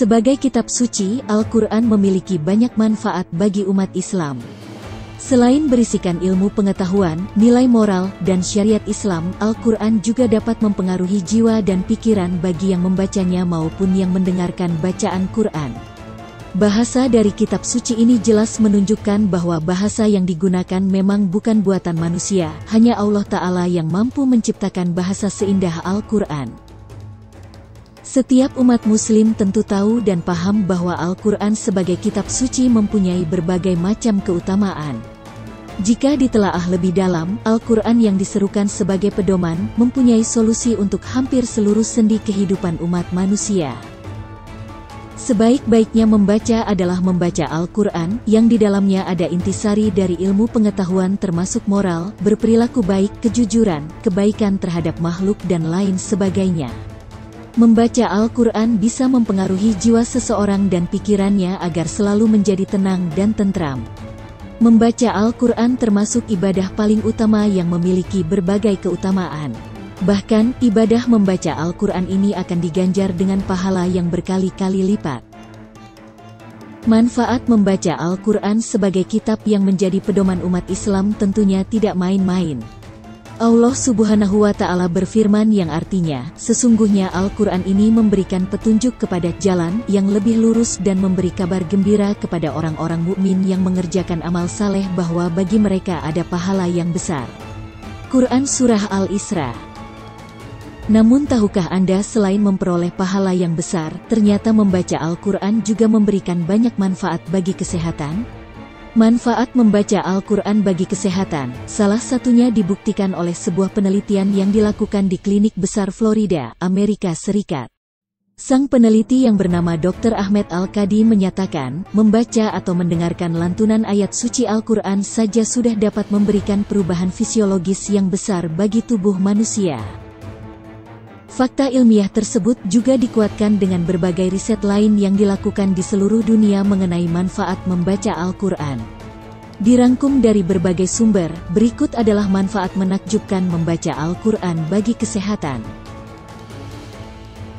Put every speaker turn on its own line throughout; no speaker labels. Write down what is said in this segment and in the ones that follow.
Sebagai kitab suci, Al-Quran memiliki banyak manfaat bagi umat Islam. Selain berisikan ilmu pengetahuan, nilai moral, dan syariat Islam, Al-Quran juga dapat mempengaruhi jiwa dan pikiran bagi yang membacanya maupun yang mendengarkan bacaan Quran. Bahasa dari kitab suci ini jelas menunjukkan bahwa bahasa yang digunakan memang bukan buatan manusia, hanya Allah Ta'ala yang mampu menciptakan bahasa seindah Al-Quran. Setiap umat muslim tentu tahu dan paham bahwa Al-Quran sebagai kitab suci mempunyai berbagai macam keutamaan. Jika ditelaah lebih dalam, Al-Quran yang diserukan sebagai pedoman, mempunyai solusi untuk hampir seluruh sendi kehidupan umat manusia. Sebaik-baiknya membaca adalah membaca Al-Quran, yang di dalamnya ada intisari dari ilmu pengetahuan termasuk moral, berperilaku baik, kejujuran, kebaikan terhadap makhluk dan lain sebagainya. Membaca Al-Quran bisa mempengaruhi jiwa seseorang dan pikirannya agar selalu menjadi tenang dan tentram. Membaca Al-Quran termasuk ibadah paling utama yang memiliki berbagai keutamaan. Bahkan, ibadah membaca Al-Quran ini akan diganjar dengan pahala yang berkali-kali lipat. Manfaat membaca Al-Quran sebagai kitab yang menjadi pedoman umat Islam tentunya tidak main-main. Allah Subhanahu wa Ta'ala berfirman yang artinya, sesungguhnya Al-Quran ini memberikan petunjuk kepada jalan yang lebih lurus dan memberi kabar gembira kepada orang-orang mukmin yang mengerjakan amal saleh bahwa bagi mereka ada pahala yang besar. Quran Surah Al-Isra. Namun tahukah Anda selain memperoleh pahala yang besar, ternyata membaca Al-Quran juga memberikan banyak manfaat bagi kesehatan? Manfaat membaca Al-Quran bagi kesehatan, salah satunya dibuktikan oleh sebuah penelitian yang dilakukan di Klinik Besar Florida, Amerika Serikat. Sang peneliti yang bernama Dr. Ahmed Al-Qadi menyatakan, membaca atau mendengarkan lantunan ayat suci Al-Quran saja sudah dapat memberikan perubahan fisiologis yang besar bagi tubuh manusia. Fakta ilmiah tersebut juga dikuatkan dengan berbagai riset lain yang dilakukan di seluruh dunia mengenai manfaat membaca Al-Quran. Dirangkum dari berbagai sumber, berikut adalah manfaat menakjubkan membaca Al-Quran bagi kesehatan.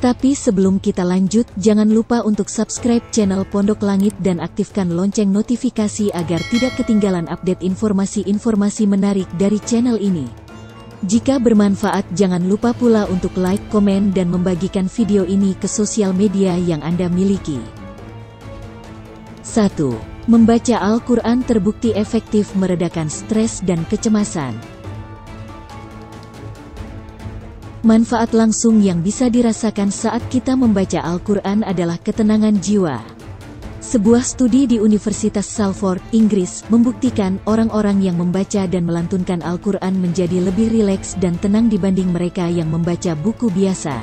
Tapi sebelum kita lanjut, jangan lupa untuk subscribe channel Pondok Langit dan aktifkan lonceng notifikasi agar tidak ketinggalan update informasi-informasi menarik dari channel ini. Jika bermanfaat, jangan lupa pula untuk like, komen, dan membagikan video ini ke sosial media yang Anda miliki. 1. Membaca Al-Quran terbukti efektif meredakan stres dan kecemasan. Manfaat langsung yang bisa dirasakan saat kita membaca Al-Quran adalah ketenangan jiwa. Sebuah studi di Universitas Salford, Inggris, membuktikan orang-orang yang membaca dan melantunkan Al-Quran menjadi lebih rileks dan tenang dibanding mereka yang membaca buku biasa.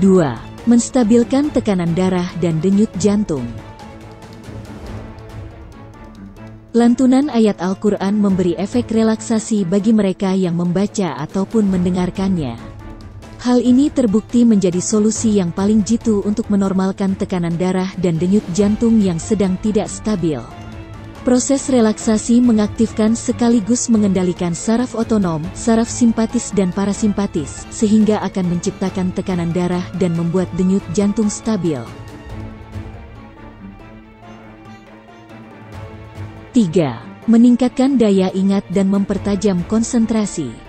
2. Menstabilkan tekanan darah dan denyut jantung. Lantunan ayat Al-Quran memberi efek relaksasi bagi mereka yang membaca ataupun mendengarkannya. Hal ini terbukti menjadi solusi yang paling jitu untuk menormalkan tekanan darah dan denyut jantung yang sedang tidak stabil. Proses relaksasi mengaktifkan sekaligus mengendalikan saraf otonom, saraf simpatis dan parasimpatis, sehingga akan menciptakan tekanan darah dan membuat denyut jantung stabil. 3. Meningkatkan daya ingat dan mempertajam konsentrasi.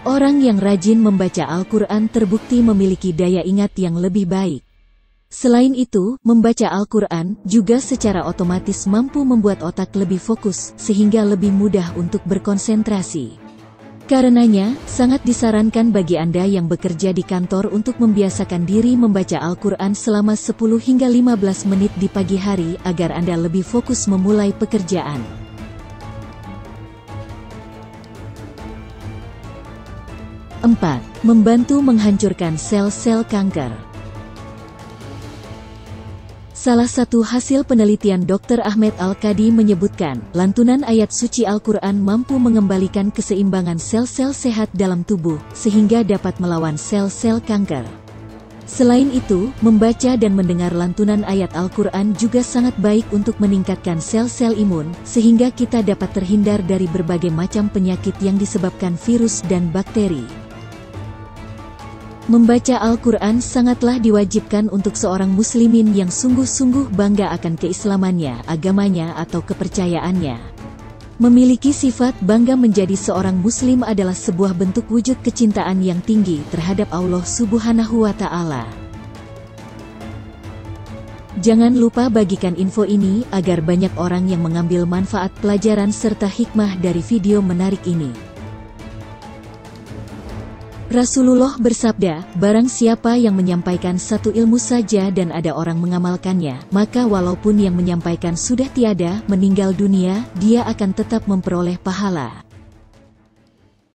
Orang yang rajin membaca Al-Quran terbukti memiliki daya ingat yang lebih baik. Selain itu, membaca Al-Quran juga secara otomatis mampu membuat otak lebih fokus, sehingga lebih mudah untuk berkonsentrasi. Karenanya, sangat disarankan bagi Anda yang bekerja di kantor untuk membiasakan diri membaca Al-Quran selama 10 hingga 15 menit di pagi hari, agar Anda lebih fokus memulai pekerjaan. 4. Membantu menghancurkan sel-sel kanker. Salah satu hasil penelitian Dr. Ahmed Al-Qadi menyebutkan, lantunan ayat suci Al-Quran mampu mengembalikan keseimbangan sel-sel sehat dalam tubuh, sehingga dapat melawan sel-sel kanker. Selain itu, membaca dan mendengar lantunan ayat Al-Quran juga sangat baik untuk meningkatkan sel-sel imun, sehingga kita dapat terhindar dari berbagai macam penyakit yang disebabkan virus dan bakteri. Membaca Al-Quran sangatlah diwajibkan untuk seorang muslimin yang sungguh-sungguh bangga akan keislamannya, agamanya atau kepercayaannya. Memiliki sifat bangga menjadi seorang muslim adalah sebuah bentuk wujud kecintaan yang tinggi terhadap Allah Subhanahu wa Ta'ala. Jangan lupa bagikan info ini agar banyak orang yang mengambil manfaat pelajaran serta hikmah dari video menarik ini. Rasulullah bersabda, barang siapa yang menyampaikan satu ilmu saja dan ada orang mengamalkannya, maka walaupun yang menyampaikan sudah tiada, meninggal dunia, dia akan tetap memperoleh pahala.